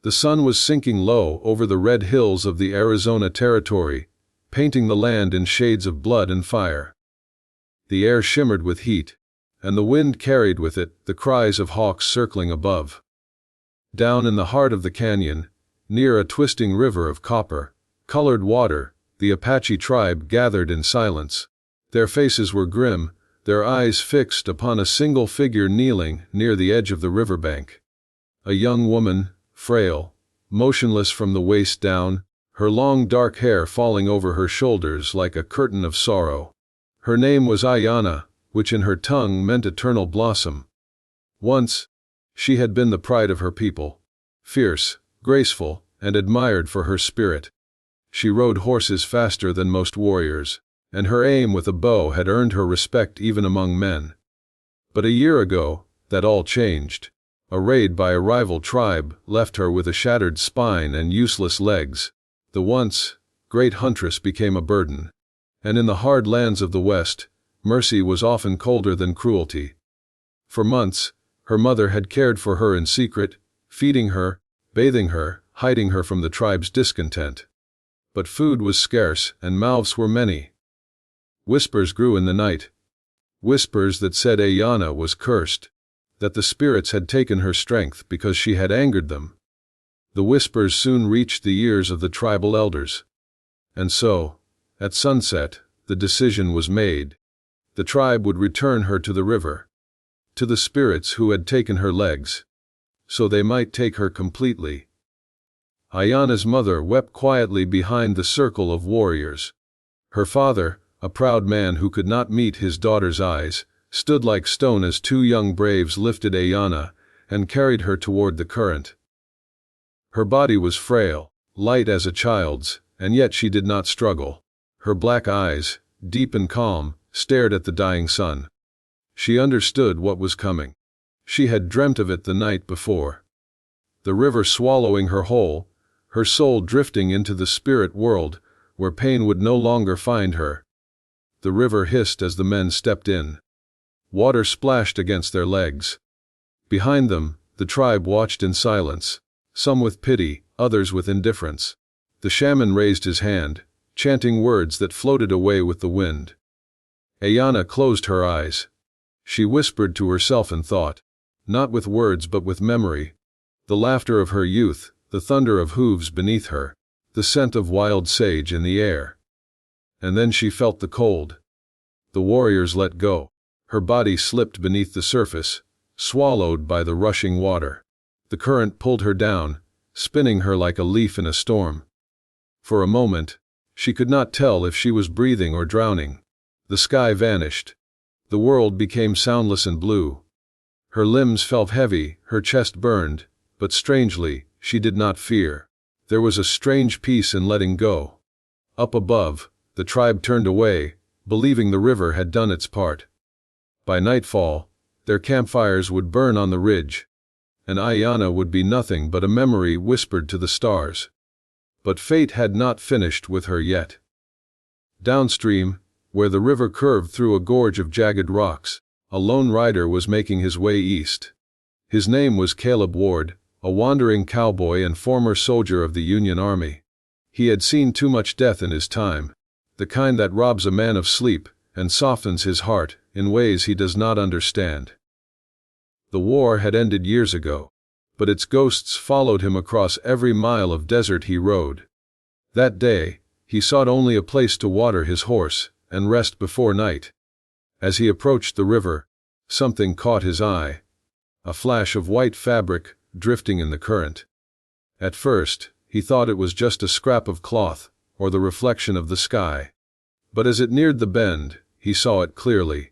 The sun was sinking low over the red hills of the Arizona Territory, painting the land in shades of blood and fire. The air shimmered with heat, and the wind carried with it the cries of hawks circling above. Down in the heart of the canyon, near a twisting river of copper-colored water, the Apache tribe gathered in silence. Their faces were grim, their eyes fixed upon a single figure kneeling near the edge of the riverbank. A young woman, frail, motionless from the waist down, her long dark hair falling over her shoulders like a curtain of sorrow. Her name was Ayana, which in her tongue meant eternal blossom. Once, she had been the pride of her people, fierce, graceful, and admired for her spirit. She rode horses faster than most warriors, and her aim with a bow had earned her respect even among men. But a year ago, that all changed. A raid by a rival tribe left her with a shattered spine and useless legs. The once great huntress became a burden. And in the hard lands of the West, mercy was often colder than cruelty. For months, her mother had cared for her in secret, feeding her, bathing her, hiding her from the tribe's discontent. But food was scarce and mouths were many. Whispers grew in the night. Whispers that said Ayana was cursed, that the spirits had taken her strength because she had angered them. The whispers soon reached the ears of the tribal elders. And so, at sunset, the decision was made. The tribe would return her to the river, to the spirits who had taken her legs, so they might take her completely. Ayana's mother wept quietly behind the circle of warriors. Her father, a proud man who could not meet his daughter's eyes, stood like stone as two young braves lifted Ayana and carried her toward the current. Her body was frail, light as a child's, and yet she did not struggle. Her black eyes, deep and calm, stared at the dying sun. She understood what was coming. She had dreamt of it the night before. The river swallowing her whole, her soul drifting into the spirit world, where pain would no longer find her. The river hissed as the men stepped in. Water splashed against their legs. Behind them, the tribe watched in silence, some with pity, others with indifference. The shaman raised his hand, chanting words that floated away with the wind. Ayana closed her eyes. She whispered to herself in thought, not with words but with memory. The laughter of her youth, the thunder of hooves beneath her, the scent of wild sage in the air. And then she felt the cold. The warriors let go. Her body slipped beneath the surface, swallowed by the rushing water. The current pulled her down, spinning her like a leaf in a storm. For a moment, she could not tell if she was breathing or drowning. The sky vanished. The world became soundless and blue. Her limbs felt heavy, her chest burned, but strangely, she did not fear. There was a strange peace in letting go. Up above, the tribe turned away, believing the river had done its part. By nightfall, their campfires would burn on the ridge, and Ayana would be nothing but a memory whispered to the stars. But fate had not finished with her yet. Downstream, where the river curved through a gorge of jagged rocks, a lone rider was making his way east. His name was Caleb Ward, a wandering cowboy and former soldier of the Union Army. He had seen too much death in his time, the kind that robs a man of sleep and softens his heart in ways he does not understand. The war had ended years ago, but its ghosts followed him across every mile of desert he rode. That day, he sought only a place to water his horse and rest before night. As he approached the river, something caught his eye. A flash of white fabric drifting in the current. At first, he thought it was just a scrap of cloth or the reflection of the sky. But as it neared the bend, he saw it clearly.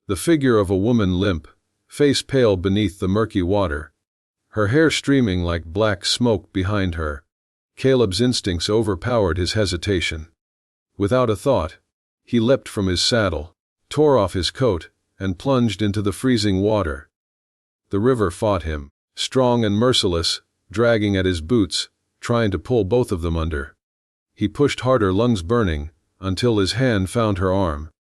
The figure of a woman limp, face pale beneath the murky water, her hair streaming like black smoke behind her. Caleb's instincts overpowered his hesitation. Without a thought, he leapt from his saddle, tore off his coat, and plunged into the freezing water. The river fought him, strong and merciless, dragging at his boots, trying to pull both of them under. He pushed harder, lungs burning, until his hand found her arm.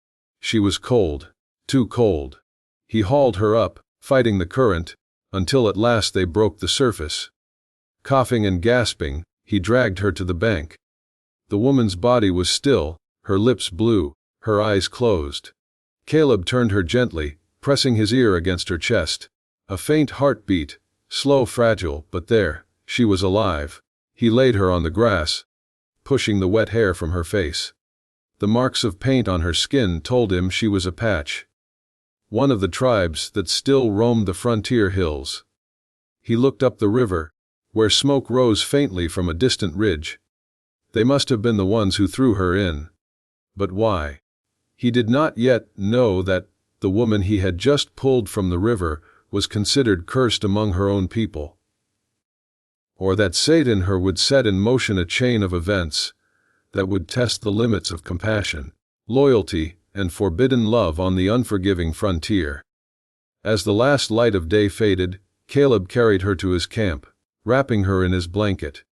She was cold, too cold. He hauled her up, fighting the current, until at last they broke the surface. Coughing and gasping, he dragged her to the bank. The woman's body was still, her lips blue, her eyes closed. Caleb turned her gently, pressing his ear against her chest. A faint heartbeat, slow, fragile, but there, she was alive. He laid her on the grass, pushing the wet hair from her face. The marks of paint on her skin told him she was Apache, one of the tribes that still roamed the frontier hills. He looked up the river, where smoke rose faintly from a distant ridge. They must have been the ones who threw her in. But why? He did not yet know that the woman he had just pulled from the river was considered cursed among her own people, or that Satan in her would set in motion a chain of events that would test the limits of compassion, loyalty, and forbidden love on the unforgiving frontier. As the last light of day faded, Caleb carried her to his camp, wrapping her in his blanket.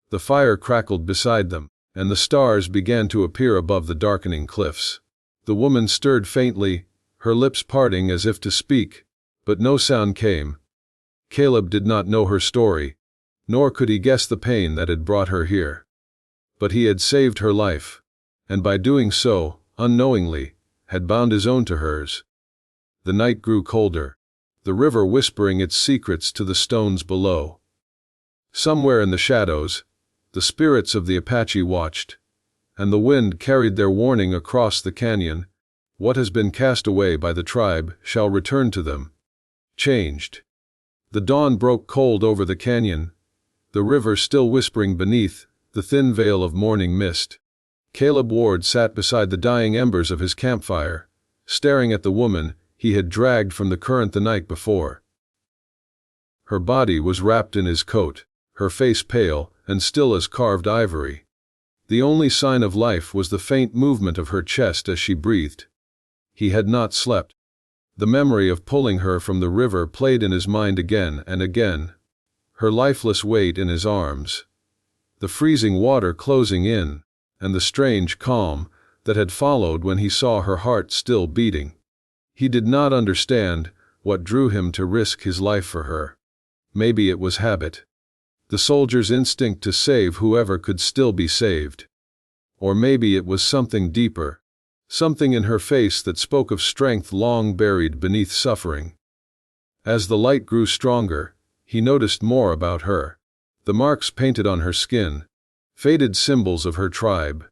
The fire crackled beside them, and the stars began to appear above the darkening cliffs. The woman stirred faintly, her lips parting as if to speak, but no sound came. Caleb did not know her story, nor could he guess the pain that had brought her here. But he had saved her life, and by doing so, unknowingly, had bound his own to hers. The night grew colder, the river whispering its secrets to the stones below. Somewhere in the shadows, the spirits of the Apache watched, and the wind carried their warning across the canyon. What has been cast away by the tribe shall return to them, changed. The dawn broke cold over the canyon, the river still whispering beneath the thin veil of morning mist. Caleb Ward sat beside the dying embers of his campfire, staring at the woman he had dragged from the current the night before. Her body was wrapped in his coat, her face pale and still as carved ivory. The only sign of life was the faint movement of her chest as she breathed. He had not slept. The memory of pulling her from the river played in his mind again and again, her lifeless weight in his arms, the freezing water closing in, and the strange calm that had followed when he saw her heart still beating. He did not understand what drew him to risk his life for her. Maybe it was habit, the soldier's instinct to save whoever could still be saved. Or maybe it was something deeper, something in her face that spoke of strength long buried beneath suffering. As the light grew stronger, he noticed more about her. The marks painted on her skin, faded symbols of her tribe,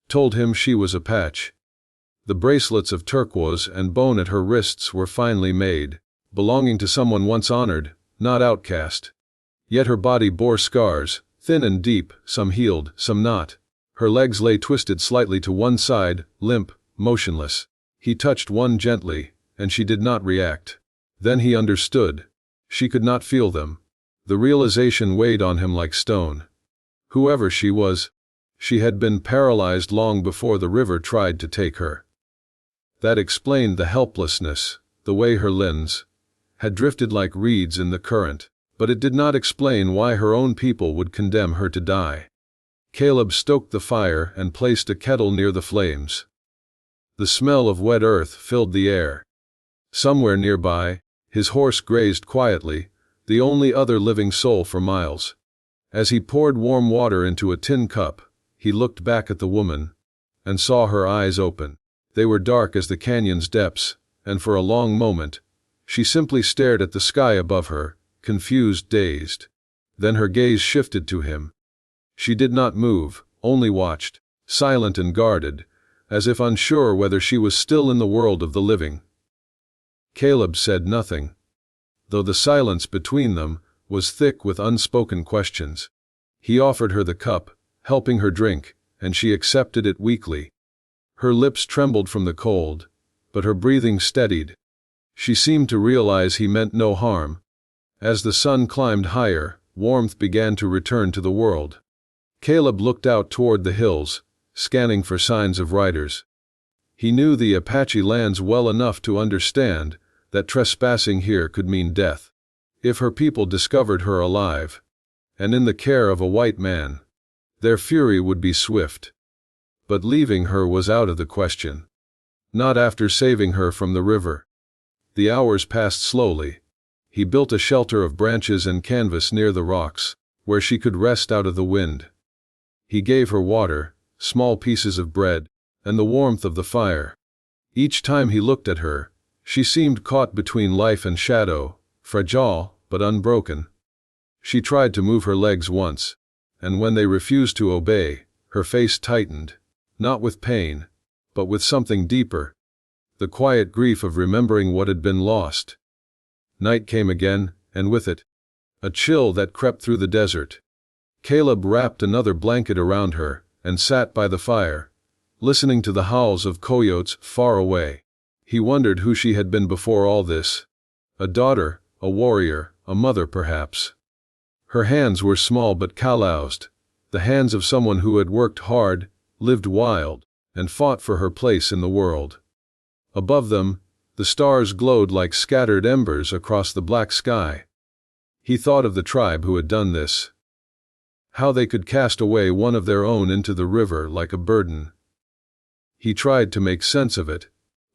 told him she was Apache. The bracelets of turquoise and bone at her wrists were finely made, belonging to someone once honored, not outcast. Yet her body bore scars, thin and deep, some healed, some not. Her legs lay twisted slightly to one side, limp, motionless. He touched one gently, and she did not react. Then he understood. She could not feel them. The realization weighed on him like stone. Whoever she was, she had been paralyzed long before the river tried to take her. That explained the helplessness, the way her limbs had drifted like reeds in the current, but it did not explain why her own people would condemn her to die. Caleb stoked the fire and placed a kettle near the flames. The smell of wet earth filled the air. Somewhere nearby, his horse grazed quietly, the only other living soul for miles. As he poured warm water into a tin cup, he looked back at the woman and saw her eyes open. They were dark as the canyon's depths, and for a long moment, she simply stared at the sky above her, confused, dazed. Then her gaze shifted to him. She did not move, only watched, silent and guarded, as if unsure whether she was still in the world of the living. Caleb said nothing, though the silence between them was thick with unspoken questions. He offered her the cup, helping her drink, and she accepted it weakly. Her lips trembled from the cold, but her breathing steadied. She seemed to realize he meant no harm. As the sun climbed higher, warmth began to return to the world. Caleb looked out toward the hills, scanning for signs of riders. He knew the Apache lands well enough to understand that trespassing here could mean death. If her people discovered her alive, and in the care of a white man, their fury would be swift. But leaving her was out of the question. Not after saving her from the river. The hours passed slowly. He built a shelter of branches and canvas near the rocks, where she could rest out of the wind. He gave her water, small pieces of bread, and the warmth of the fire. Each time he looked at her, she seemed caught between life and shadow, fragile but unbroken. She tried to move her legs once, and when they refused to obey, her face tightened, not with pain, but with something deeper, the quiet grief of remembering what had been lost. Night came again, and with it, a chill that crept through the desert. Caleb wrapped another blanket around her and sat by the fire, listening to the howls of coyotes far away. He wondered who she had been before all this. A daughter, a warrior, a mother perhaps. Her hands were small but calloused, the hands of someone who had worked hard, lived wild, and fought for her place in the world. Above them, the stars glowed like scattered embers across the black sky. He thought of the tribe who had done this. How they could cast away one of their own into the river like a burden. He tried to make sense of it,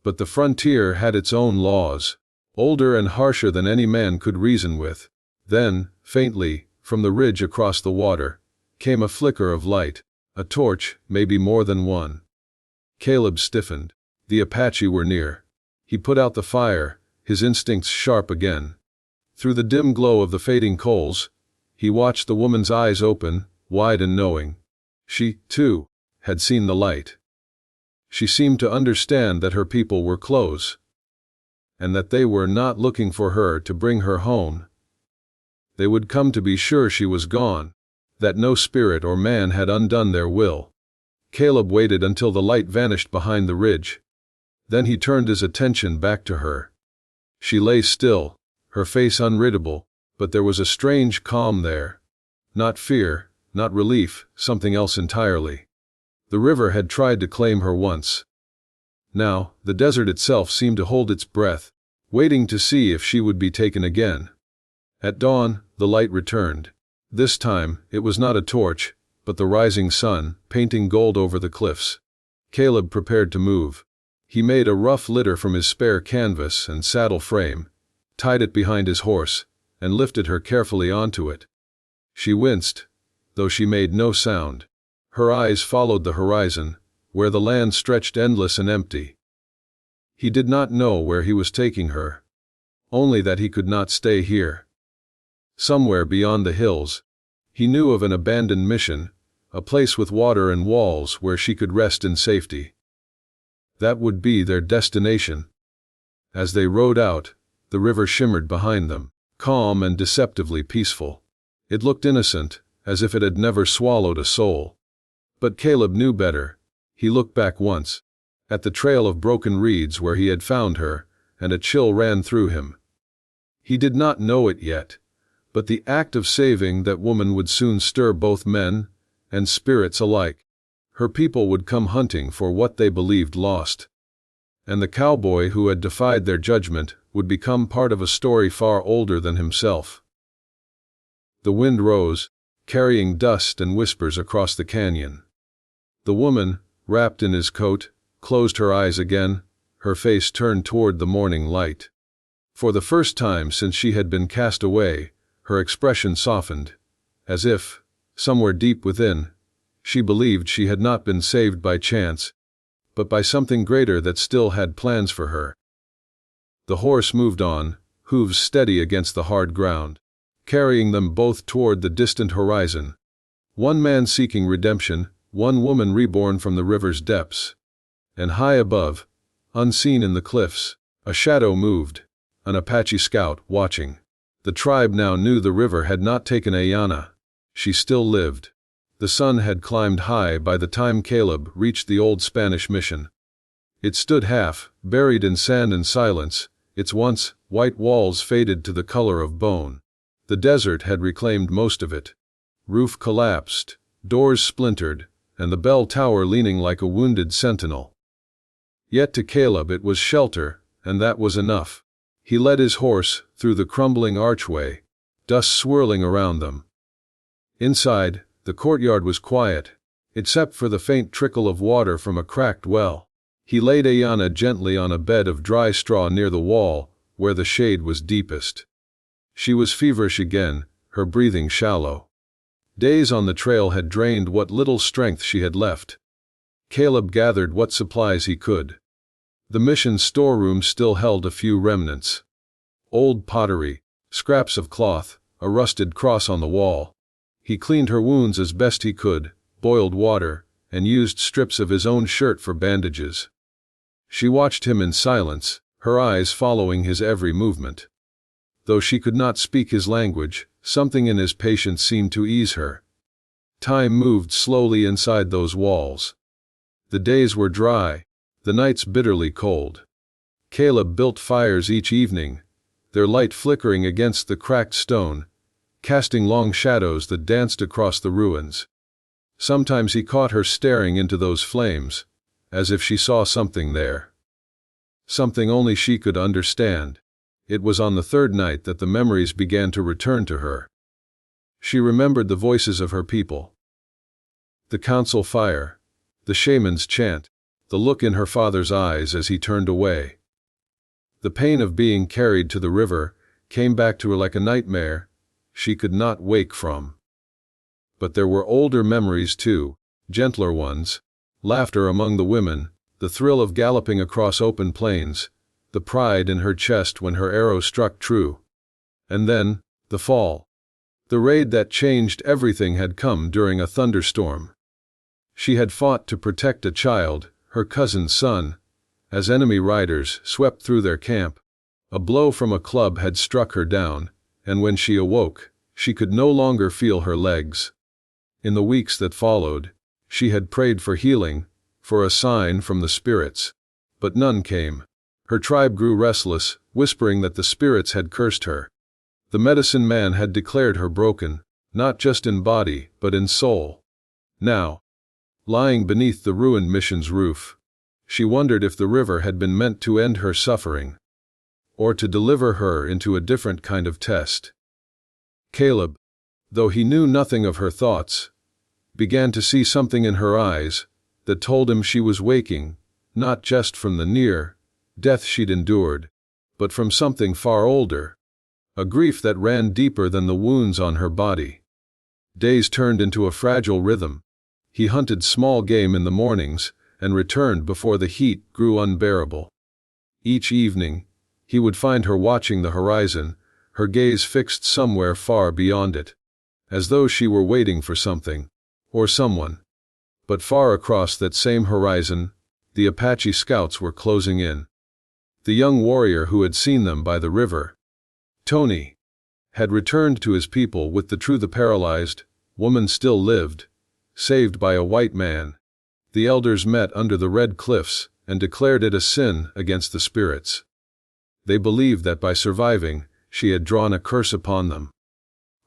but the frontier had its own laws, older and harsher than any man could reason with. Then, faintly, from the ridge across the water, came a flicker of light, a torch, maybe more than one. Caleb stiffened. The Apache were near. He put out the fire, his instincts sharp again. Through the dim glow of the fading coals, he watched the woman's eyes open, wide and knowing. She, too, had seen the light. She seemed to understand that her people were close, and that they were not looking for her to bring her home. They would come to be sure she was gone, that no spirit or man had undone their will. Caleb waited until the light vanished behind the ridge. Then he turned his attention back to her. She lay still, her face unreadable, but there was a strange calm there. Not fear, not relief, something else entirely. The river had tried to claim her once. Now, the desert itself seemed to hold its breath, waiting to see if she would be taken again. At dawn, the light returned. This time, it was not a torch, but the rising sun, painting gold over the cliffs. Caleb prepared to move. He made a rough litter from his spare canvas and saddle frame, tied it behind his horse, and lifted her carefully onto it. She winced, though she made no sound. Her eyes followed the horizon, where the land stretched endless and empty. He did not know where he was taking her. Only that he could not stay here. Somewhere beyond the hills, he knew of an abandoned mission, a place with water and walls where she could rest in safety. That would be their destination. As they rode out, the river shimmered behind them, calm and deceptively peaceful. It looked innocent, as if it had never swallowed a soul. But Caleb knew better. He looked back once, at the trail of broken reeds where he had found her, and a chill ran through him. He did not know it yet, but the act of saving that woman would soon stir both men and spirits alike. Her people would come hunting for what they believed lost. And the cowboy who had defied their judgment would become part of a story far older than himself. The wind rose, carrying dust and whispers across the canyon. The woman, wrapped in his coat, closed her eyes again, her face turned toward the morning light. For the first time since she had been cast away, her expression softened, as if, somewhere deep within, she believed she had not been saved by chance, but by something greater that still had plans for her. The horse moved on, hooves steady against the hard ground, carrying them both toward the distant horizon. One man seeking redemption, one woman reborn from the river's depths. And high above, unseen in the cliffs, a shadow moved, an Apache scout watching. The tribe now knew the river had not taken Ayana. She still lived. The sun had climbed high by the time Caleb reached the old Spanish mission. It stood half, buried in sand and silence, its once white walls faded to the color of bone. The desert had reclaimed most of it. Roof collapsed, doors splintered, and the bell tower leaning like a wounded sentinel. Yet to Caleb it was shelter, and that was enough. He led his horse through the crumbling archway, dust swirling around them. Inside, the courtyard was quiet, except for the faint trickle of water from a cracked well. He laid Ayana gently on a bed of dry straw near the wall, where the shade was deepest. She was feverish again, her breathing shallow. Days on the trail had drained what little strength she had left. Caleb gathered what supplies he could. The mission's storeroom still held a few remnants. Old pottery, scraps of cloth, a rusted cross on the wall. He cleaned her wounds as best he could, boiled water, and used strips of his own shirt for bandages. She watched him in silence, her eyes following his every movement. Though she could not speak his language, something in his patience seemed to ease her. Time moved slowly inside those walls. The days were dry, the nights bitterly cold. Caleb built fires each evening, their light flickering against the cracked stone, casting long shadows that danced across the ruins. Sometimes he caught her staring into those flames, as if she saw something there. Something only she could understand. It was on the third night that the memories began to return to her. She remembered the voices of her people. The council fire, the shaman's chant, the look in her father's eyes as he turned away. The pain of being carried to the river came back to her like a nightmare she could not wake from. But there were older memories too, gentler ones, laughter among the women, the thrill of galloping across open plains, the pride in her chest when her arrow struck true. And then, the fall. The raid that changed everything had come during a thunderstorm. She had fought to protect a child, her cousin's son, as enemy riders swept through their camp. A blow from a club had struck her down, and when she awoke, she could no longer feel her legs. In the weeks that followed, she had prayed for healing, for a sign from the spirits. But none came. Her tribe grew restless, whispering that the spirits had cursed her. The medicine man had declared her broken, not just in body, but in soul. Now, lying beneath the ruined mission's roof, she wondered if the river had been meant to end her suffering, or to deliver her into a different kind of test. Caleb, though he knew nothing of her thoughts, began to see something in her eyes that told him she was waking, not just from the near death she'd endured, but from something far older, a grief that ran deeper than the wounds on her body. Days turned into a fragile rhythm. He hunted small game in the mornings and returned before the heat grew unbearable. Each evening, he would find her watching the horizon, her gaze fixed somewhere far beyond it, as though she were waiting for something, or someone. But far across that same horizon, the Apache scouts were closing in. The young warrior who had seen them by the river, Tony, had returned to his people with the truth. The paralyzed woman still lived, saved by a white man. The elders met under the red cliffs and declared it a sin against the spirits. They believed that by surviving, she had drawn a curse upon them.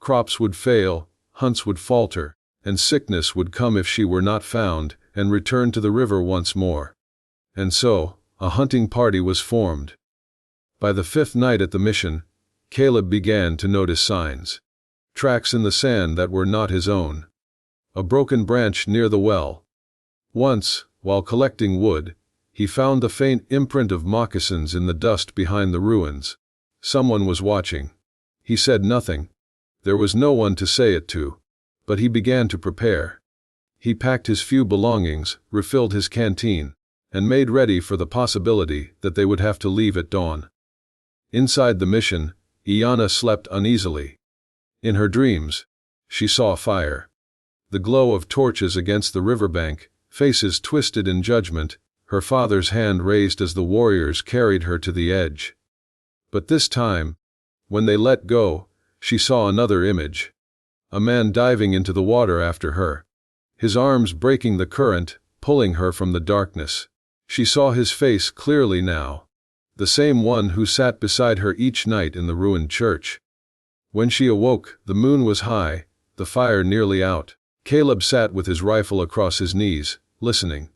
Crops would fail, hunts would falter, and sickness would come if she were not found and returned to the river once more. And so, a hunting party was formed. By the fifth night at the mission, Caleb began to notice signs. Tracks in the sand that were not his own. A broken branch near the well. Once, while collecting wood, he found the faint imprint of moccasins in the dust behind the ruins. Someone was watching. He said nothing. There was no one to say it to. But he began to prepare. He packed his few belongings, refilled his canteen, and made ready for the possibility that they would have to leave at dawn. Inside the mission, Iana slept uneasily. In her dreams, she saw fire. The glow of torches against the riverbank, faces twisted in judgment, her father's hand raised as the warriors carried her to the edge. But this time, when they let go, she saw another image. A man diving into the water after her. His arms breaking the current, pulling her from the darkness. She saw his face clearly now. The same one who sat beside her each night in the ruined church. When she awoke, the moon was high, the fire nearly out. Caleb sat with his rifle across his knees, listening.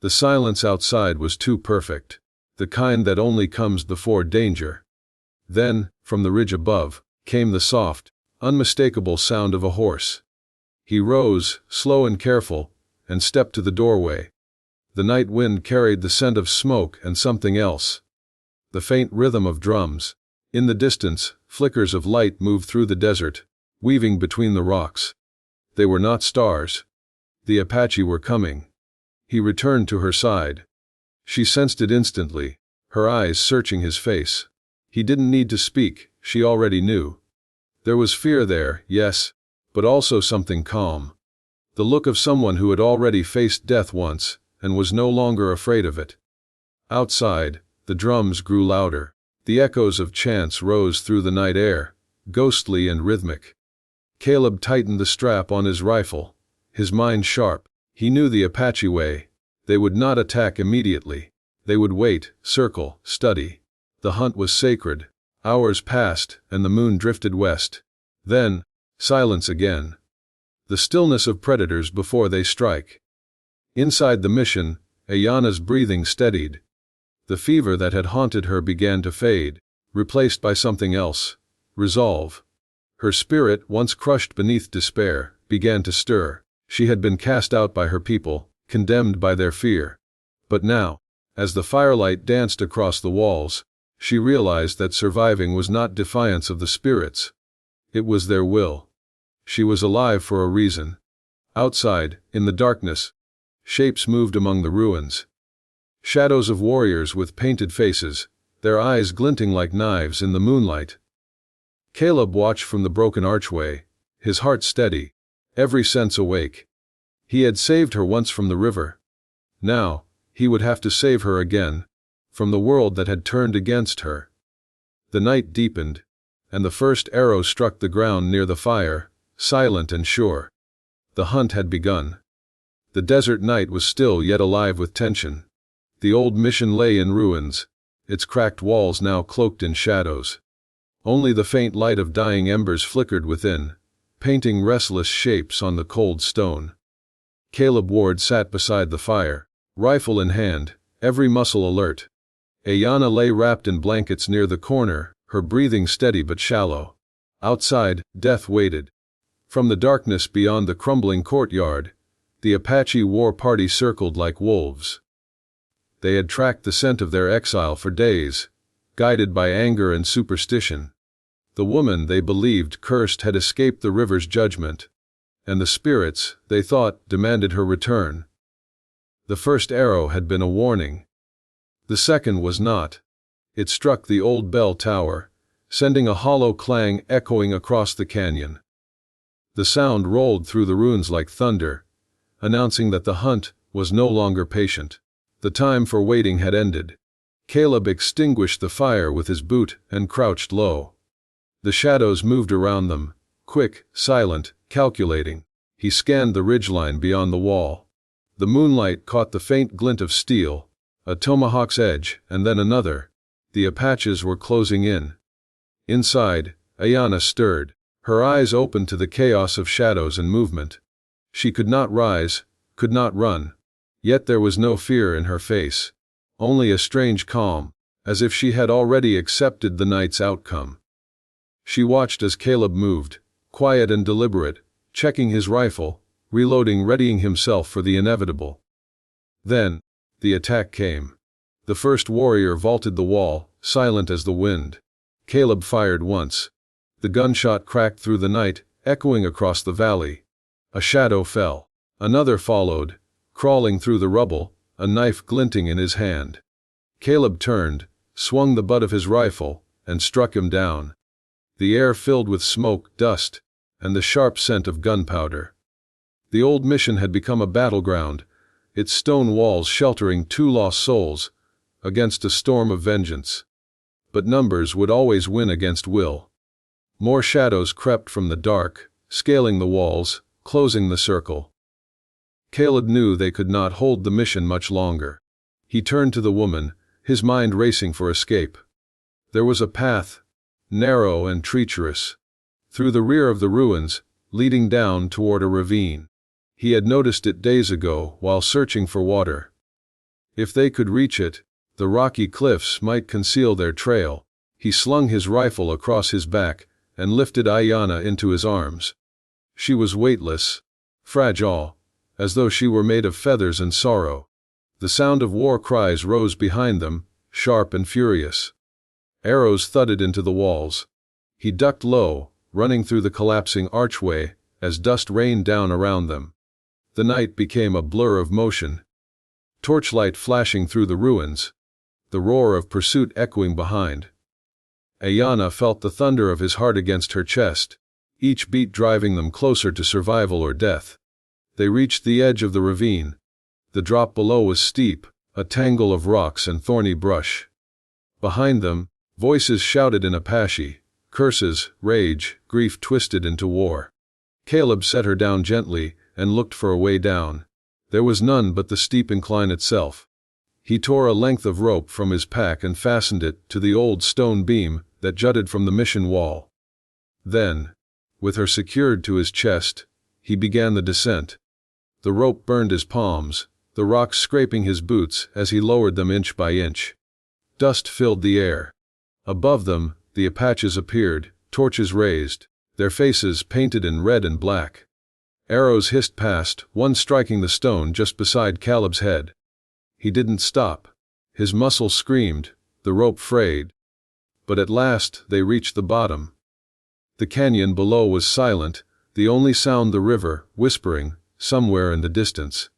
The silence outside was too perfect, the kind that only comes before danger. Then, from the ridge above, came the soft, unmistakable sound of a horse. He rose, slow and careful, and stepped to the doorway. The night wind carried the scent of smoke and something else. The faint rhythm of drums. In the distance, flickers of light moved through the desert, weaving between the rocks. They were not stars. The Apache were coming. He returned to her side. She sensed it instantly, her eyes searching his face. He didn't need to speak, she already knew. There was fear there, yes, but also something calm. The look of someone who had already faced death once, and was no longer afraid of it. Outside, the drums grew louder. The echoes of chants rose through the night air, ghostly and rhythmic. Caleb tightened the strap on his rifle, his mind sharp. He knew the Apache way. They would not attack immediately. They would wait, circle, study. The hunt was sacred. Hours passed, and the moon drifted west. Then, silence again. The stillness of predators before they strike. Inside the mission, Ayana's breathing steadied. The fever that had haunted her began to fade, replaced by something else, resolve. Her spirit, once crushed beneath despair, began to stir. She had been cast out by her people, condemned by their fear. But now, as the firelight danced across the walls, she realized that surviving was not defiance of the spirits. It was their will. She was alive for a reason. Outside, in the darkness, shapes moved among the ruins. Shadows of warriors with painted faces, their eyes glinting like knives in the moonlight. Caleb watched from the broken archway, his heart steady, every sense awake. He had saved her once from the river. Now, he would have to save her again, from the world that had turned against her. The night deepened, and the first arrow struck the ground near the fire, silent and sure. The hunt had begun. The desert night was still yet alive with tension. The old mission lay in ruins, its cracked walls now cloaked in shadows. Only the faint light of dying embers flickered within, painting restless shapes on the cold stone. Caleb Ward sat beside the fire, rifle in hand, every muscle alert. Ayana lay wrapped in blankets near the corner, her breathing steady but shallow. Outside, death waited. From the darkness beyond the crumbling courtyard, the Apache war party circled like wolves. They had tracked the scent of their exile for days, guided by anger and superstition. The woman they believed cursed had escaped the river's judgment, and the spirits, they thought, demanded her return. The first arrow had been a warning. The second was not. It struck the old bell tower, sending a hollow clang echoing across the canyon. The sound rolled through the ruins like thunder, announcing that the hunt was no longer patient. The time for waiting had ended. Caleb extinguished the fire with his boot and crouched low. The shadows moved around them, quick, silent, calculating. He scanned the ridgeline beyond the wall. The moonlight caught the faint glint of steel, a tomahawk's edge, and then another. The Apaches were closing in. Inside, Ayana stirred, her eyes open to the chaos of shadows and movement. She could not rise, could not run. Yet there was no fear in her face, only a strange calm, as if she had already accepted the night's outcome. She watched as Caleb moved, quiet and deliberate, checking his rifle, reloading, readying himself for the inevitable. Then, the attack came. The first warrior vaulted the wall, silent as the wind. Caleb fired once. The gunshot cracked through the night, echoing across the valley. A shadow fell. Another followed, crawling through the rubble, a knife glinting in his hand. Caleb turned, swung the butt of his rifle, and struck him down. The air filled with smoke, dust, and the sharp scent of gunpowder. The old mission had become a battleground, its stone walls sheltering 2 lost souls against a storm of vengeance. But numbers would always win against will. More shadows crept from the dark, scaling the walls, closing the circle. Caleb knew they could not hold the mission much longer. He turned to the woman, his mind racing for escape. There was a path, narrow and treacherous, through the rear of the ruins, leading down toward a ravine. He had noticed it days ago while searching for water. If they could reach it, the rocky cliffs might conceal their trail. He slung his rifle across his back and lifted Ayana into his arms. She was weightless, fragile, as though she were made of feathers and sorrow. The sound of war cries rose behind them, sharp and furious. Arrows thudded into the walls. He ducked low, running through the collapsing archway, as dust rained down around them. The night became a blur of motion. Torchlight flashing through the ruins, the roar of pursuit echoing behind. Ayanna felt the thunder of his heart against her chest, each beat driving them closer to survival or death. They reached the edge of the ravine. The drop below was steep, a tangle of rocks and thorny brush. Behind them, voices shouted in Apache, curses, rage, grief twisted into war. Caleb set her down gently and looked for a way down. There was none but the steep incline itself. He tore a length of rope from his pack and fastened it to the old stone beam that jutted from the mission wall. Then, with her secured to his chest, he began the descent. The rope burned his palms, the rocks scraping his boots as he lowered them inch by inch. Dust filled the air. Above them, the Apaches appeared, torches raised, their faces painted in red and black. Arrows hissed past, one striking the stone just beside Caleb's head. He didn't stop. His muscles screamed, the rope frayed. But at last they reached the bottom. The canyon below was silent, the only sound the river, whispering, somewhere in the distance.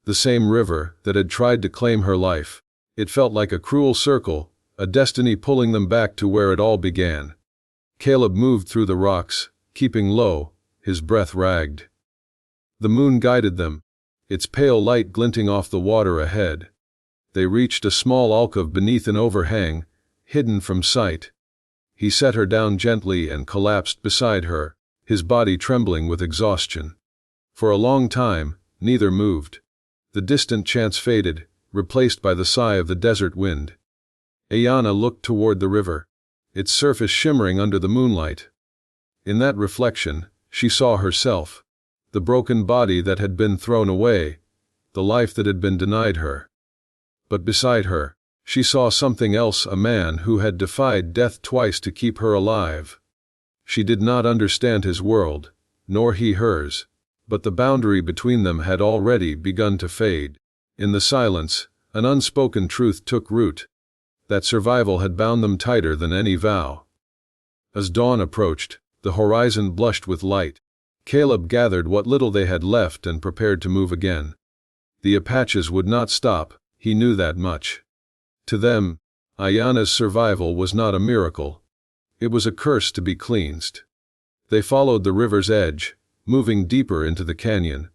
The same river that had tried to claim her life. It felt like a cruel circle, a destiny pulling them back to where it all began. Caleb moved through the rocks, keeping low, his breath ragged. The moon guided them, its pale light glinting off the water ahead. They reached a small alcove beneath an overhang, hidden from sight. He set her down gently and collapsed beside her, his body trembling with exhaustion. For a long time, neither moved. The distant chants faded, replaced by the sigh of the desert wind. Ayanna looked toward the river, its surface shimmering under the moonlight. In that reflection, she saw herself, the broken body that had been thrown away, the life that had been denied her. But beside her, she saw something else, a man who had defied death twice to keep her alive. She did not understand his world, nor he hers, but the boundary between them had already begun to fade. In the silence, an unspoken truth took root, that survival had bound them tighter than any vow. As dawn approached, the horizon blushed with light. Caleb gathered what little they had left and prepared to move again. The Apaches would not stop, he knew that much. To them, Ayanna's survival was not a miracle. It was a curse to be cleansed. They followed the river's edge, moving deeper into the canyon.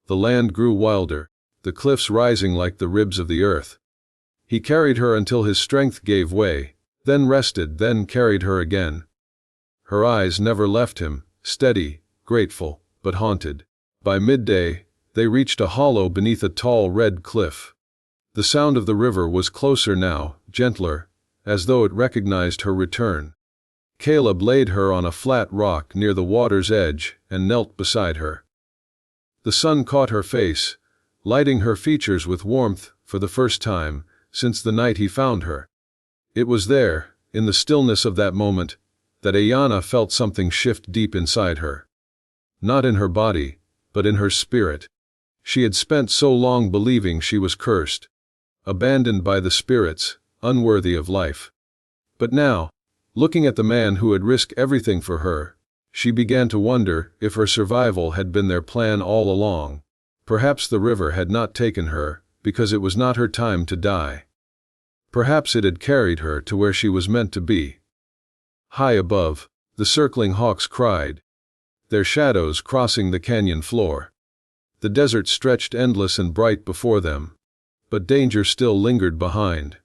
The land grew wilder, the cliffs rising like the ribs of the earth. He carried her until his strength gave way, then rested, then carried her again. Her eyes never left him, steady, grateful, but haunted. By midday, they reached a hollow beneath a tall red cliff. The sound of the river was closer now, gentler, as though it recognized her return. Caleb laid her on a flat rock near the water's edge and knelt beside her. The sun caught her face, lighting her features with warmth for the first time since the night he found her. It was there, in the stillness of that moment, that Ayanna felt something shift deep inside her. Not in her body, but in her spirit. She had spent so long believing she was cursed, abandoned by the spirits, unworthy of life. But now, looking at the man who had risked everything for her, she began to wonder if her survival had been their plan all along. Perhaps the river had not taken her because it was not her time to die. Perhaps it had carried her to where she was meant to be. High above, the circling hawks cried, their shadows crossing the canyon floor. The desert stretched endless and bright before them, but danger still lingered behind.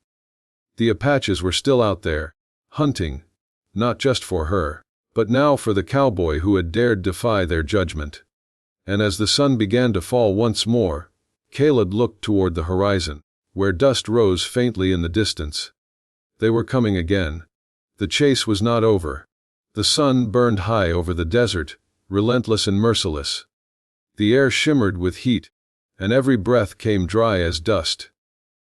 The Apaches were still out there, hunting, not just for her, but now for the cowboy who had dared defy their judgment. And as the sun began to fall once more, Caleb looked toward the horizon, where dust rose faintly in the distance. They were coming again. The chase was not over. The sun burned high over the desert, relentless and merciless. The air shimmered with heat, and every breath came dry as dust.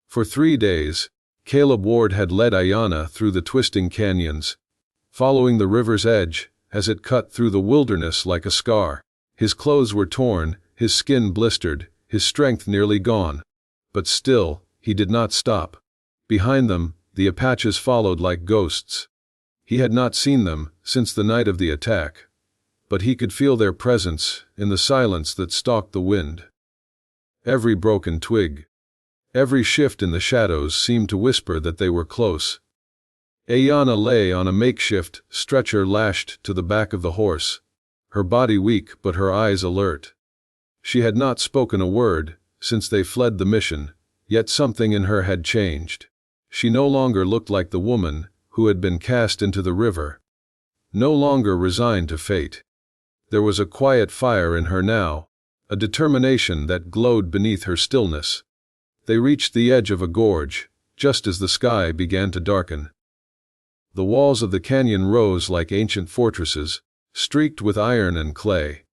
For 3 days, Caleb Ward had led Ayanna through the twisting canyons, following the river's edge as it cut through the wilderness like a scar. His clothes were torn, his skin blistered, his strength nearly gone. But still, he did not stop. Behind them, the Apaches followed like ghosts. He had not seen them since the night of the attack. but he could feel their presence in the silence that stalked the wind. Every broken twig, every shift in the shadows seemed to whisper that they were close. Ayana lay on a makeshift stretcher lashed to the back of the horse, her body weak but her eyes alert. She had not spoken a word since they fled the mission, yet something in her had changed. She no longer looked like the woman who had been cast into the river, no longer resigned to fate. There was a quiet fire in her now, a determination that glowed beneath her stillness. They reached the edge of a gorge, just as the sky began to darken. The walls of the canyon rose like ancient fortresses, streaked with iron and clay.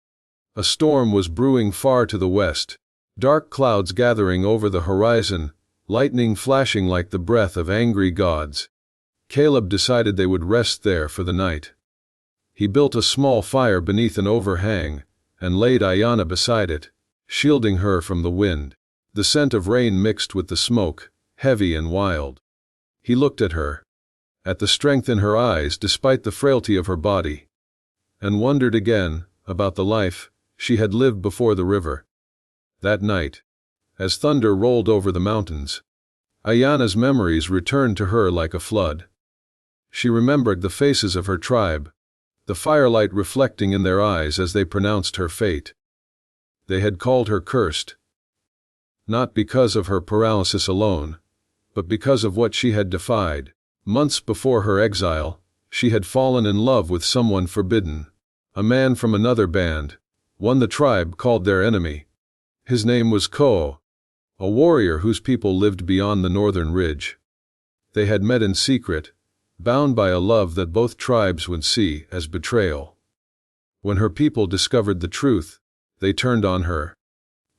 A storm was brewing far to the west, dark clouds gathering over the horizon, lightning flashing like the breath of angry gods. Caleb decided they would rest there for the night. He built a small fire beneath an overhang, and laid Ayana beside it, shielding her from the wind. The scent of rain mixed with the smoke, heavy and wild. He looked at her, at the strength in her eyes despite the frailty of her body, and wondered again about the life she had lived before the river. That night, as thunder rolled over the mountains, Ayana's memories returned to her like a flood. She remembered the faces of her tribe, the firelight reflecting in their eyes as they pronounced her fate. They had called her cursed, not because of her paralysis alone, but because of what she had defied. Months before her exile, she had fallen in love with someone forbidden, a man from another band, one the tribe called their enemy. His name was Ko, a warrior whose people lived beyond the northern ridge. They had met in secret, bound by a love that both tribes would see as betrayal. When her people discovered the truth, they turned on her.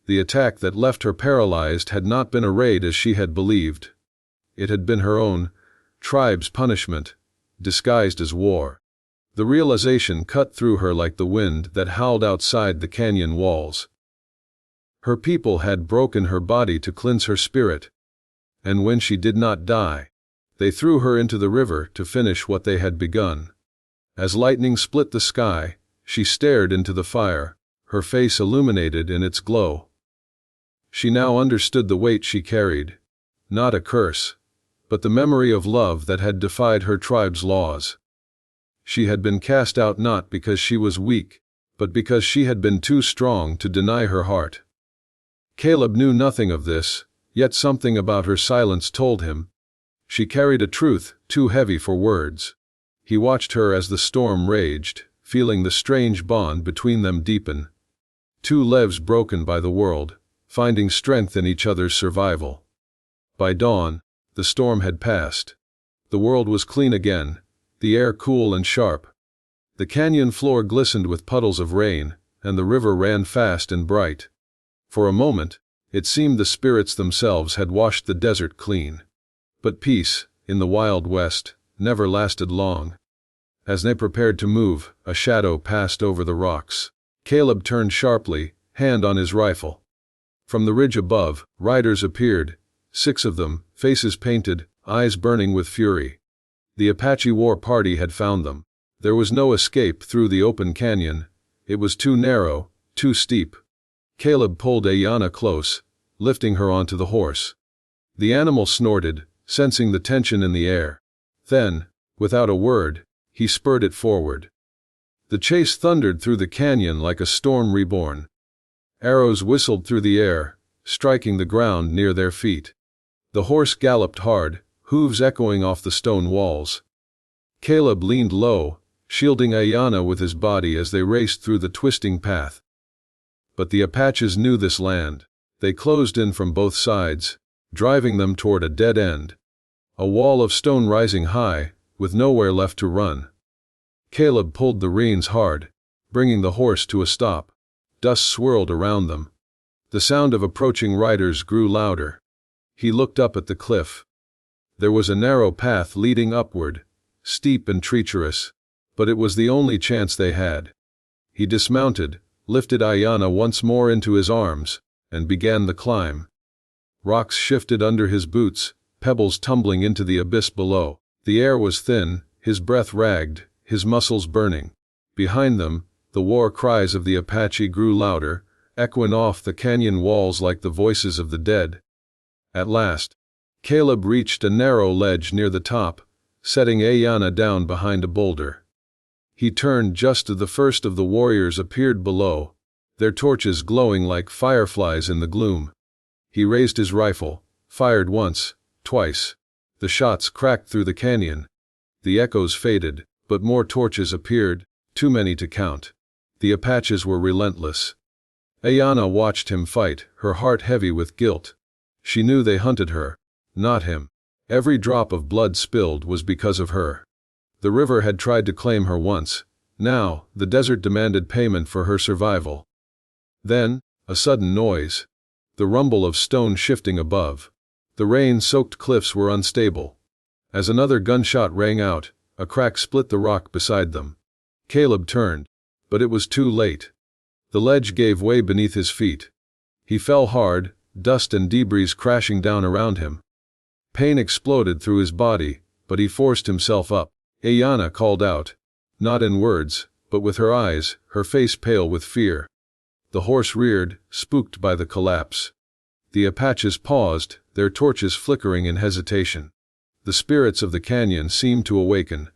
The attack that left her paralyzed had not been a raid as she had believed. It had been her own tribe's punishment, disguised as war. The realization cut through her like the wind that howled outside the canyon walls. Her people had broken her body to cleanse her spirit, and when she did not die, they threw her into the river to finish what they had begun. As lightning split the sky, she stared into the fire, her face illuminated in its glow. She now understood the weight she carried, not a curse, but the memory of love that had defied her tribe's laws. She had been cast out not because she was weak, but because she had been too strong to deny her heart. Caleb knew nothing of this, yet something about her silence told him. She carried a truth too heavy for words. He watched her as the storm raged, feeling the strange bond between them deepen. Two lives broken by the world, finding strength in each other's survival. By dawn, the storm had passed. The world was clean again, the air cool and sharp. The canyon floor glistened with puddles of rain, and the river ran fast and bright. For a moment, it seemed the spirits themselves had washed the desert clean. But peace, in the wild west, never lasted long. As they prepared to move, a shadow passed over the rocks. Caleb turned sharply, hand on his rifle. From the ridge above, riders appeared, 6 of them, faces painted, eyes burning with fury. The Apache war party had found them. There was no escape through the open canyon. It was too narrow, too steep. Caleb pulled Ayana close, lifting her onto the horse. The animal snorted, sensing the tension in the air. Then, without a word, he spurred it forward. The chase thundered through the canyon like a storm reborn. Arrows whistled through the air, striking the ground near their feet. The horse galloped hard, hooves echoing off the stone walls. Caleb leaned low, shielding Ayana with his body as they raced through the twisting path. But the Apaches knew this land. They closed in from both sides, driving them toward a dead end. A wall of stone rising high, with nowhere left to run. Caleb pulled the reins hard, bringing the horse to a stop. Dust swirled around them. The sound of approaching riders grew louder. He looked up at the cliff. There was a narrow path leading upward, steep and treacherous, but it was the only chance they had. He dismounted, lifted Ayana once more into his arms, and began the climb. Rocks shifted under his boots, pebbles tumbling into the abyss below. The air was thin, his breath ragged, his muscles burning. Behind them, the war cries of the Apache grew louder, echoing off the canyon walls like the voices of the dead. At last, Caleb reached a narrow ledge near the top, setting Ayanna down behind a boulder. He turned just as the first of the warriors appeared below, their torches glowing like fireflies in the gloom. He raised his rifle, fired once, twice. The shots cracked through the canyon. The echoes faded, but more torches appeared, too many to count. The Apaches were relentless. Ayanna watched him fight, her heart heavy with guilt. She knew they hunted her, not him. Every drop of blood spilled was because of her. The river had tried to claim her once. Now, the desert demanded payment for her survival. Then, a sudden noise. The rumble of stone shifting above. The rain-soaked cliffs were unstable. As another gunshot rang out, a crack split the rock beside them. Caleb turned, but it was too late. The ledge gave way beneath his feet. He fell hard, dust and debris crashing down around him. Pain exploded through his body, but he forced himself up. Ayanna called out, not in words, but with her eyes, her face pale with fear. The horse reared, spooked by the collapse. The Apaches paused, their torches flickering in hesitation. The spirits of the canyon seemed to awaken.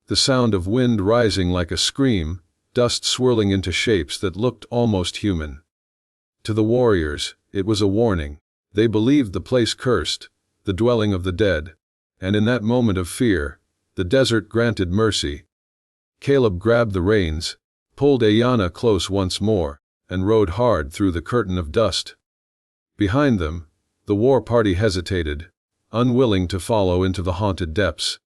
The sound of wind rising like a scream, dust swirling into shapes that looked almost human. To the warriors, it was a warning. They believed the place cursed, the dwelling of the dead. And in that moment of fear, the desert granted mercy. Caleb grabbed the reins, pulled Ayanna close once more, and rode hard through the curtain of dust. Behind them, the war party hesitated, unwilling to follow into the haunted depths.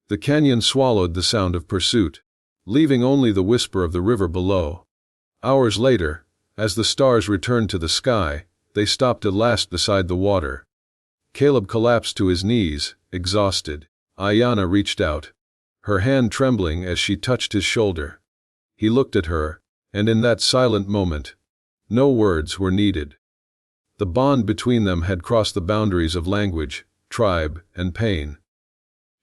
The canyon swallowed the sound of pursuit, leaving only the whisper of the river below. Hours later, as the stars returned to the sky, they stopped at last beside the water. Caleb collapsed to his knees, exhausted. Ayanna reached out, her hand trembling as she touched his shoulder. He looked at her, and in that silent moment, no words were needed. The bond between them had crossed the boundaries of language, tribe, and pain.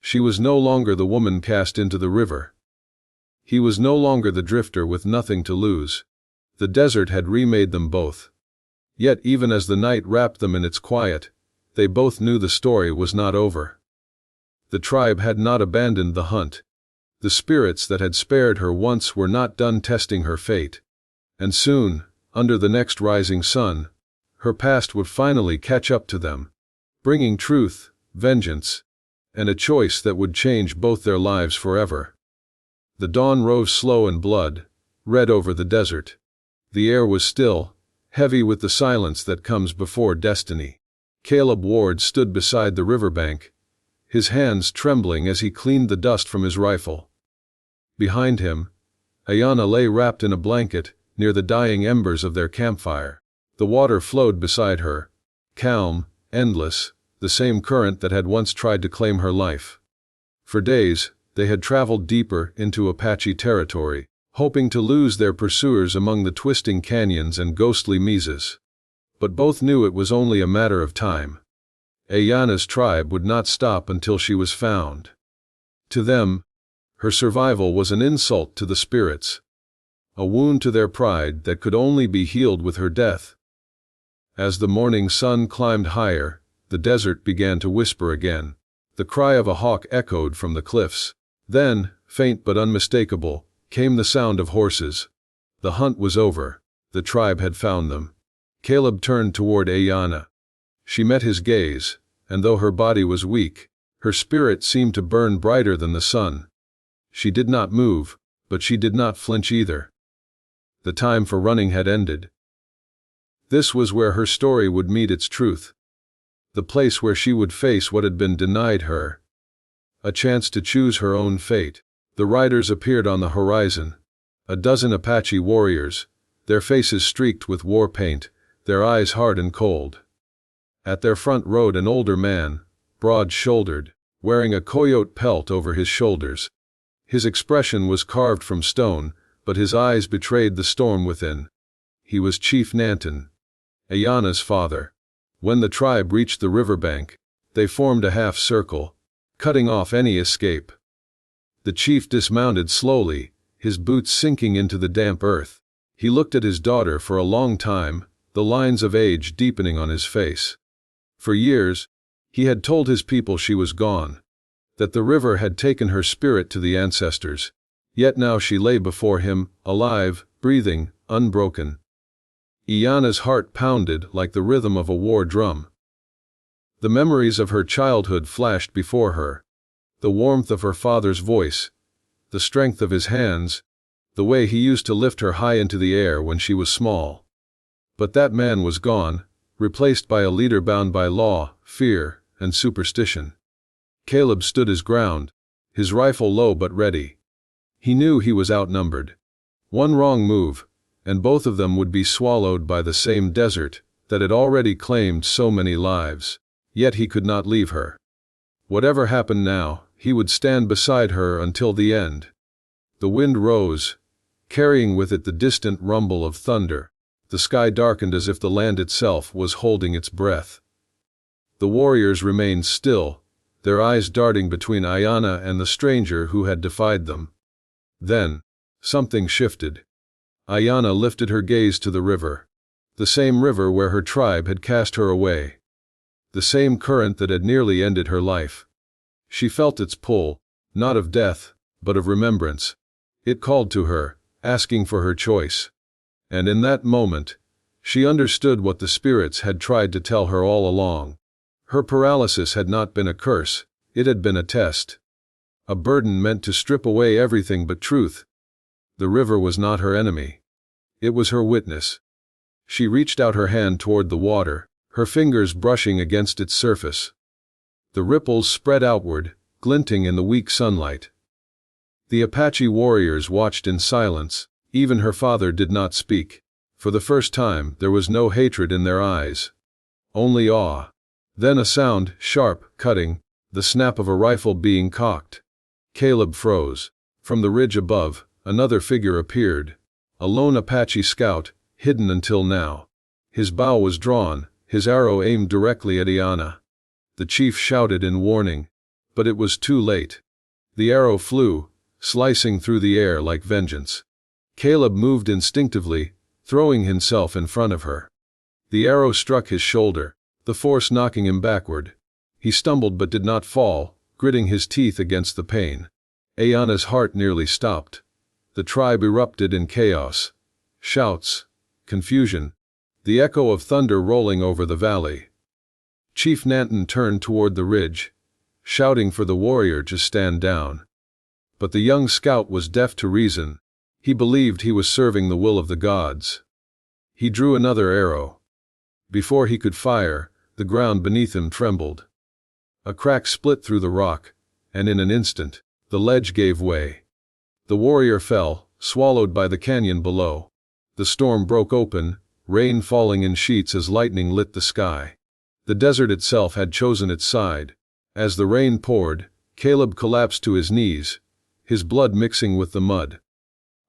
She was no longer the woman cast into the river. He was no longer the drifter with nothing to lose. The desert had remade them both. Yet even as the night wrapped them in its quiet, they both knew the story was not over. The tribe had not abandoned the hunt. The spirits that had spared her once were not done testing her fate. And soon, under the next rising sun, her past would finally catch up to them, bringing truth, vengeance, and a choice that would change both their lives forever. The dawn rose slow in blood, red over the desert. The air was still, heavy with the silence that comes before destiny. Caleb Ward stood beside the riverbank, his hands trembling as he cleaned the dust from his rifle. Behind him, Ayanna lay wrapped in a blanket, near the dying embers of their campfire. The water flowed beside her, calm, endless, the same current that had once tried to claim her life. For days, they had traveled deeper into Apache territory, hoping to lose their pursuers among the twisting canyons and ghostly mesas. But both knew it was only a matter of time. Ayanna's tribe would not stop until she was found. To them, her survival was an insult to the spirits, a wound to their pride that could only be healed with her death. As the morning sun climbed higher, the desert began to whisper again. The cry of a hawk echoed from the cliffs. Then, faint but unmistakable, came the sound of horses. The hunt was over. The tribe had found them. Caleb turned toward Ayanna. She met his gaze, and though her body was weak, her spirit seemed to burn brighter than the sun. She did not move, but she did not flinch either. The time for running had ended. This was where her story would meet its truth. The place where she would face what had been denied her. A chance to choose her own fate. The riders appeared on the horizon. A dozen Apache warriors, their faces streaked with war paint, their eyes hard and cold. At their front rode an older man, broad-shouldered, wearing a coyote pelt over his shoulders. His expression was carved from stone, but his eyes betrayed the storm within. He was Chief Nanton, Ayanna's father. When the tribe reached the riverbank, they formed a half-circle, cutting off any escape. The chief dismounted slowly, his boots sinking into the damp earth. He looked at his daughter for a long time, the lines of age deepening on his face. For years, he had told his people she was gone, that the river had taken her spirit to the ancestors, yet now she lay before him, alive, breathing, unbroken. Iana's heart pounded like the rhythm of a war drum. The memories of her childhood flashed before her, the warmth of her father's voice, the strength of his hands, the way he used to lift her high into the air when she was small. But that man was gone, replaced by a leader bound by law, fear, and superstition. Caleb stood his ground, his rifle low but ready. He knew he was outnumbered. One wrong move, and both of them would be swallowed by the same desert that had already claimed so many lives. Yet he could not leave her. Whatever happened now, he would stand beside her until the end. The wind rose, carrying with it the distant rumble of thunder. The sky darkened as if the land itself was holding its breath. The warriors remained still, their eyes darting between Iana and the stranger who had defied them. Then, something shifted. Iana lifted her gaze to the river, the same river where her tribe had cast her away, the same current that had nearly ended her life. She felt its pull, not of death, but of remembrance. It called to her, asking for her choice. And in that moment, she understood what the spirits had tried to tell her all along. Her paralysis had not been a curse, it had been a test. A burden meant to strip away everything but truth. The river was not her enemy. It was her witness. She reached out her hand toward the water, her fingers brushing against its surface. The ripples spread outward, glinting in the weak sunlight. The Apache warriors watched in silence. Even her father did not speak. For the first time, there was no hatred in their eyes. Only awe. Then a sound, sharp, cutting, the snap of a rifle being cocked. Caleb froze. From the ridge above, another figure appeared. A lone Apache scout, hidden until now. His bow was drawn, his arrow aimed directly at Iana. The chief shouted in warning, but it was too late. The arrow flew, slicing through the air like vengeance. Caleb moved instinctively, throwing himself in front of her. The arrow struck his shoulder, the force knocking him backward. He stumbled but did not fall, gritting his teeth against the pain. Iana's heart nearly stopped. The tribe erupted in chaos. Shouts, confusion, the echo of thunder rolling over the valley. Chief Nanton turned toward the ridge, shouting for the warrior to stand down. But the young scout was deaf to reason. He believed he was serving the will of the gods. He drew another arrow. Before he could fire, the ground beneath him trembled. A crack split through the rock, and in an instant, the ledge gave way. The warrior fell, swallowed by the canyon below. The storm broke open, rain falling in sheets as lightning lit the sky. The desert itself had chosen its side. As the rain poured, Caleb collapsed to his knees, his blood mixing with the mud.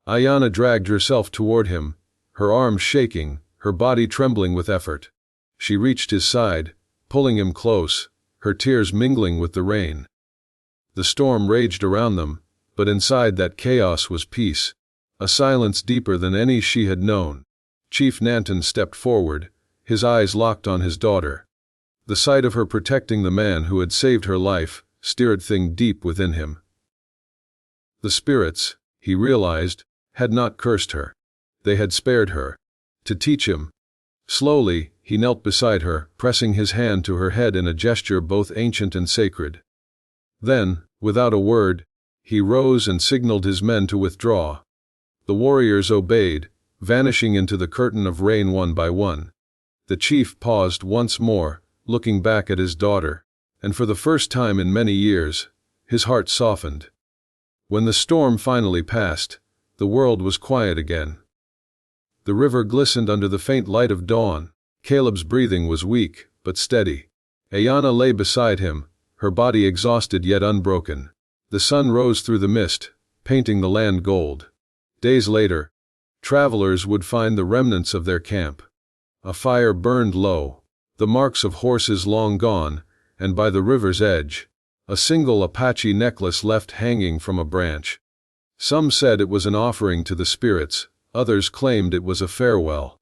Iana dragged herself toward him, her arms shaking, her body trembling with effort. She reached his side, pulling him close, her tears mingling with the rain. The storm raged around them, but inside that chaos was peace, a silence deeper than any she had known. Chief Nanton stepped forward, his eyes locked on his daughter. The sight of her protecting the man who had saved her life stirred things deep within him. The spirits, he realized, had not cursed her. They had spared her. To teach him. Slowly, he knelt beside her, pressing his hand to her head in a gesture both ancient and sacred. Then, without a word, he rose and signaled his men to withdraw. The warriors obeyed, vanishing into the curtain of rain one by one. The chief paused once more, looking back at his daughter, and for the first time in many years, his heart softened. When the storm finally passed, the world was quiet again. The river glistened under the faint light of dawn. Caleb's breathing was weak, but steady. Iana lay beside him, her body exhausted yet unbroken. The sun rose through the mist, painting the land gold. Days later, travelers would find the remnants of their camp. A fire burned low, the marks of horses long gone, and by the river's edge, a single Apache necklace left hanging from a branch. Some said it was an offering to the spirits, others claimed it was a farewell.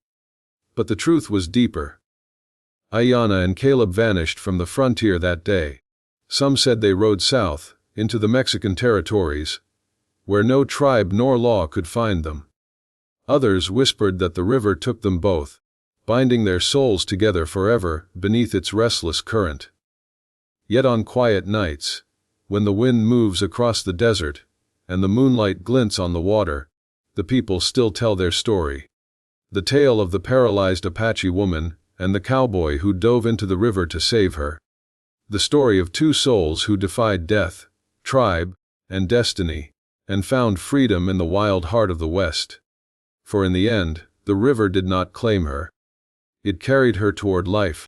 But the truth was deeper. Ayanna and Caleb vanished from the frontier that day. Some said they rode south, into the Mexican territories, where no tribe nor law could find them. Others whispered that the river took them both, binding their souls together forever beneath its restless current. Yet on quiet nights, when the wind moves across the desert, and the moonlight glints on the water, the people still tell their story. The tale of the paralyzed Apache woman and the cowboy who dove into the river to save her. The story of two souls who defied death, tribe, and destiny, and found freedom in the wild heart of the West. For in the end, the river did not claim her. It carried her toward life.